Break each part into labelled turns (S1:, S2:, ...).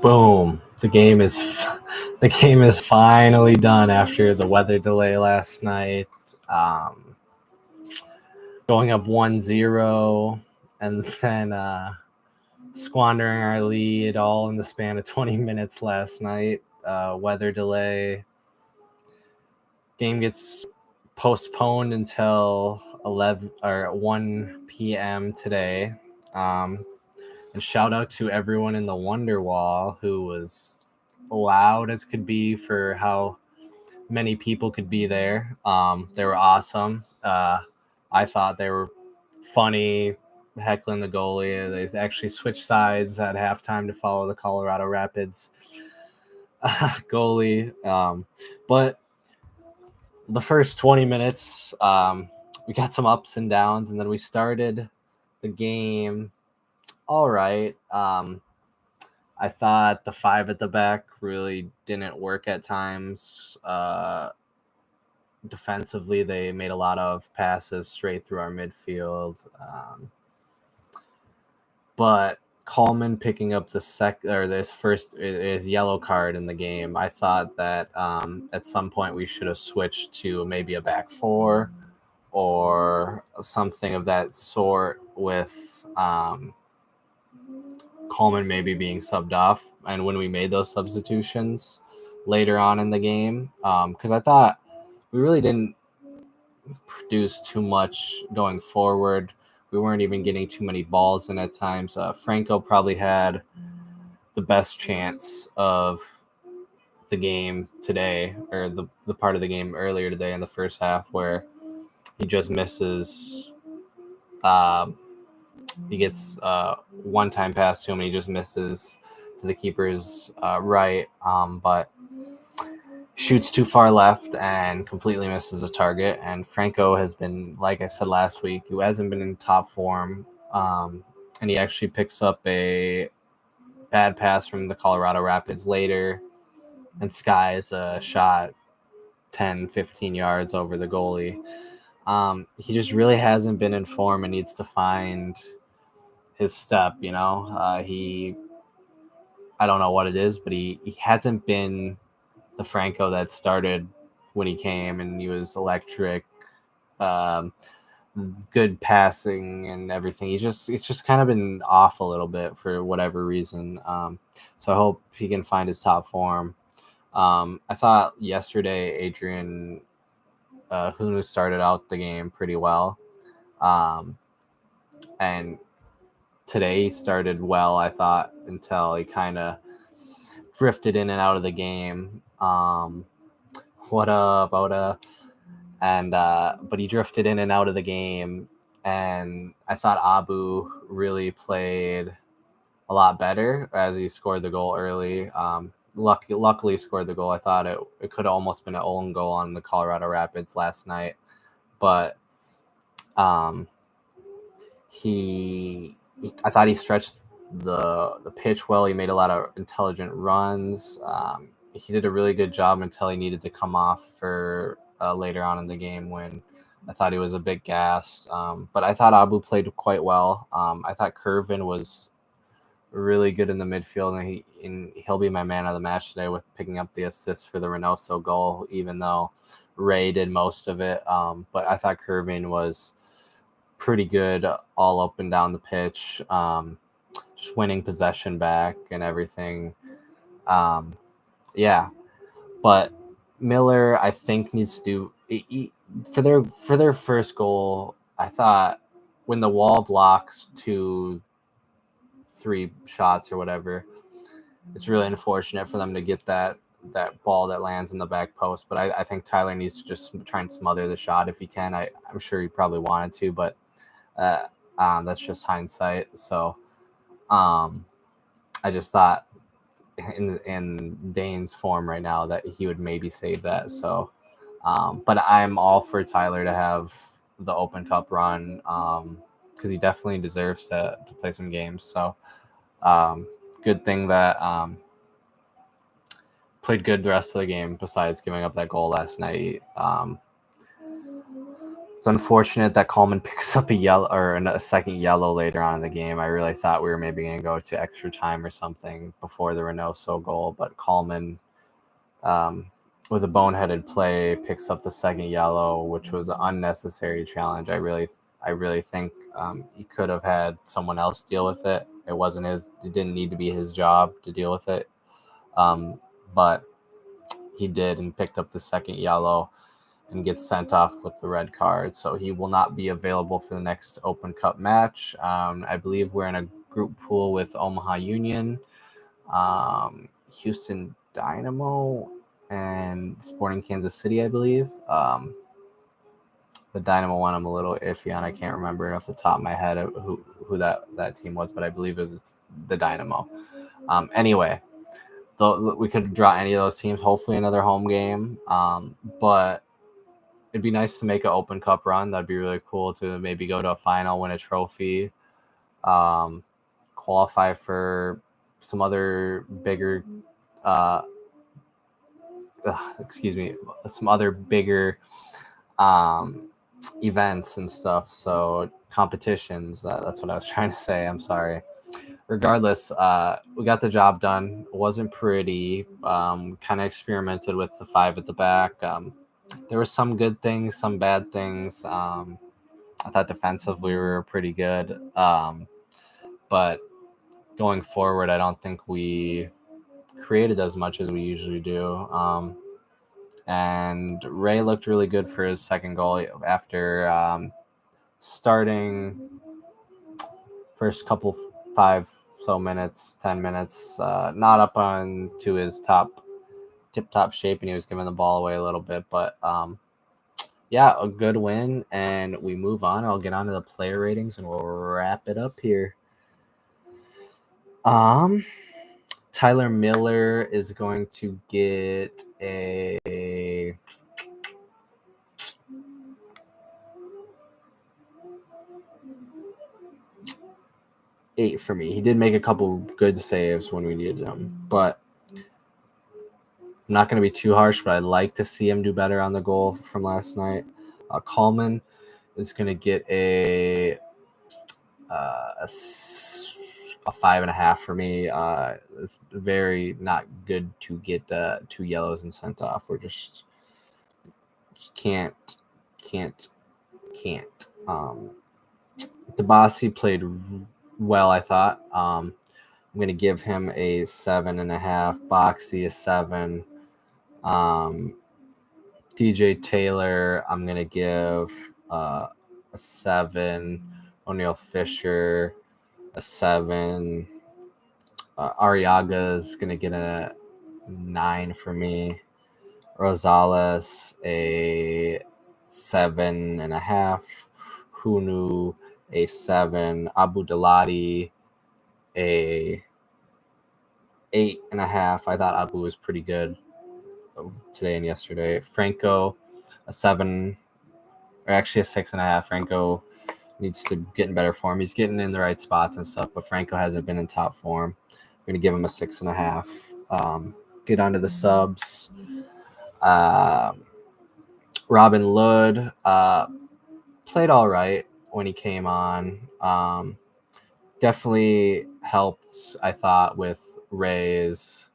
S1: Boom. The game is finally done after the weather delay last night. Going up 1-0 and then squandering our lead all in the span of 20 minutes last night. Weather delay. Game gets postponed until 11 or 1 p.m. today. And shout out to everyone in the Wonderwall who was loud as could be for how many people could be there. They were awesome. I thought they were funny, heckling the goalie. They actually switched sides at halftime to follow the Colorado Rapids goalie. But the first 20 minutes, we got some ups and downs, and then we started the game all right. I thought the five at the back really didn't work at times. Defensively, they made a lot of passes straight through our midfield. But Coleman picking up his yellow card in the game, I thought that at some point we should have switched to maybe a back four or something of that sort with Coleman maybe being subbed off. And when we made those substitutions later on in the game, because I thought we really didn't produce too much going forward. We weren't even getting too many balls in at times. Franco probably had the best chance of the game today, or the part of the game earlier today in the first half where he just misses. He gets one time pass to him and he just misses to the keeper's right, but shoots too far left and completely misses a target. And Franco has been, like I said last week, who hasn't been in top form, and he actually picks up a bad pass from the Colorado Rapids later and skies a shot 10, 15 yards over the goalie. He just really hasn't been in form and needs to find his step, I don't know what it is, but he hasn't been the Franco that started when he came, and he was electric, good passing and everything. It's just kind of been off a little bit for whatever reason. So I hope he can find his top form. I thought yesterday Adrian Hunu started out the game pretty well. And today he started well, I thought, until he kind of drifted in and out of the game. What up, Oda? And but he drifted in and out of the game, and I thought Abu really played a lot better as he scored the goal early. Luckily scored the goal. I thought it could have almost been an own goal on the Colorado Rapids last night, but I thought he stretched the pitch well. He made a lot of intelligent runs. He did a really good job until he needed to come off for later on in the game when I thought he was a bit gassed. But I thought Abu played quite well. I thought Kervin was really good in the midfield, and he'll be my man of the match today with picking up the assist for the Reynoso goal, even though Ray did most of it. But I thought Kervin was pretty good all up and down the pitch, just winning possession back and everything. Yeah, but Miller, I think, needs to do for their first goal. I thought when the wall blocks 2-3 shots or whatever, it's really unfortunate for them to get that ball that lands in the back post. But I think Tyler needs to just try and smother the shot if he can. I'm sure he probably wanted to, but that's just hindsight. So I just thought in Dane's form right now that he would maybe save that. So, but I'm all for Tyler to have the Open Cup run because he definitely deserves to play some games. So, good thing that played good the rest of the game besides giving up that goal last night. It's unfortunate that Coleman picks up a yellow or a second yellow later on in the game. I really thought we were maybe going to go to extra time or something before the Reynoso goal, but Coleman, with a boneheaded play, picks up the second yellow, which was an unnecessary challenge. I really think he could have had someone else deal with it. It wasn't his. It didn't need to be his job to deal with it, but he did and picked up the second yellow and gets sent off with the red card. So he will not be available for the next Open Cup match. I believe we're in a group pool with Omaha Union, Houston Dynamo, and Sporting Kansas City, I believe. The Dynamo one I'm a little iffy on. I can't remember off the top of my head who that team was, but I believe it was the Dynamo. Anyway, we could draw any of those teams, hopefully another home game. But it'd be nice to make an Open Cup run. That'd be really cool to maybe go to a final, win a trophy, qualify for some other bigger, some other bigger events and stuff. So competitions. That's what I was trying to say. I'm sorry. Regardless, we got the job done. It wasn't pretty. Kind of experimented with the 5 at the back. There were some good things, some bad things. I thought defensively we were pretty good. But going forward, I don't think we created as much as we usually do. And Ray looked really good for his second goal after starting first couple 10 minutes, not up on to his tip-top shape, and he was giving the ball away a little bit. But yeah, a good win, and we move on. I'll get on to the player ratings, and we'll wrap it up here. Tyler Miller is going to get a 8 for me. He did make a couple good saves when we needed him, but I'm not going to be too harsh, but I'd like to see him do better on the goal from last night. Coleman is going to get a 5.5 for me. It's very not good to get 2 yellows and sent off. We're just can't. Dabasi played well, I thought. I'm going to give him a 7.5. Boxy a 7. DJ Taylor, I'm going to give a 7. O'Neal Fisher, a 7. Arriaga's going to get a 9 for me. Rosales, a 7.5. Hunu, a 7. Abu Dalati, a 8.5. I thought Abu was pretty good today and yesterday. Franco, a 7, or actually a 6.5. Franco needs to get in better form. He's getting in the right spots and stuff, but Franco hasn't been in top form. I'm going to give him a 6.5. Get onto the subs. Robin Lod played all right when he came on. Definitely helped, I thought, with Ray's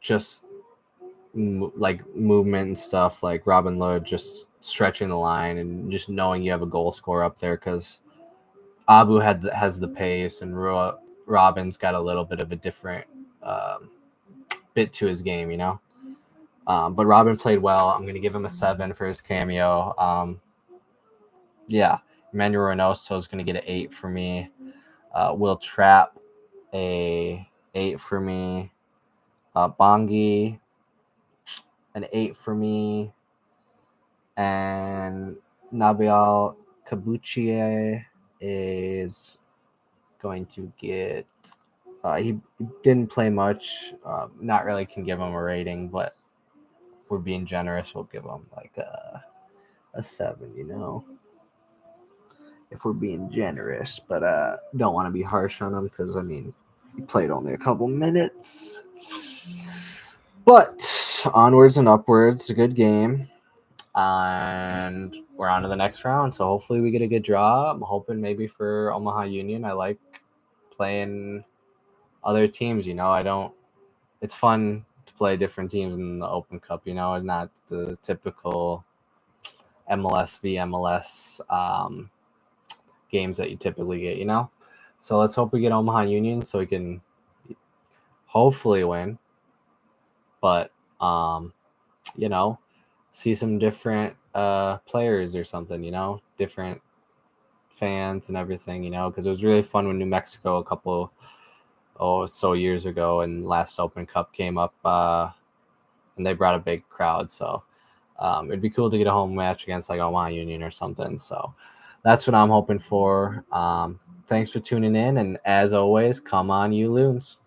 S1: just movement and stuff, like Robin Lod just stretching the line and just knowing you have a goal scorer up there, because Abu has the pace and Robin's got a little bit of a different bit to his game, you know. But Robin played well. I'm going to give him a 7 for his cameo. Yeah, Emmanuel Reynoso is going to get an 8 for me. Will Trapp, a 8 for me. Bongi, an 8 for me. And Nabil Kabuchie is going to get he didn't play much. Not really can give him a rating, but if we're being generous, we'll give him like a 7, you know, if we're being generous. But don't want to be harsh on him, because I mean, he played only a couple minutes. But onwards and upwards, a good game. And we're on to the next round. So hopefully we get a good draw. I'm hoping maybe for Omaha Union. I like playing other teams. It's fun to play different teams in the Open Cup, and not the typical MLS v MLS games that you typically get. So let's hope we get Omaha Union so we can hopefully win. But, see some different players or something, different fans and everything, because it was really fun when New Mexico a couple so years ago and last Open Cup came up and they brought a big crowd. So it'd be cool to get a home match against like Omaha Union or something. So that's what I'm hoping for. Thanks for tuning in. And as always, come on, you loons.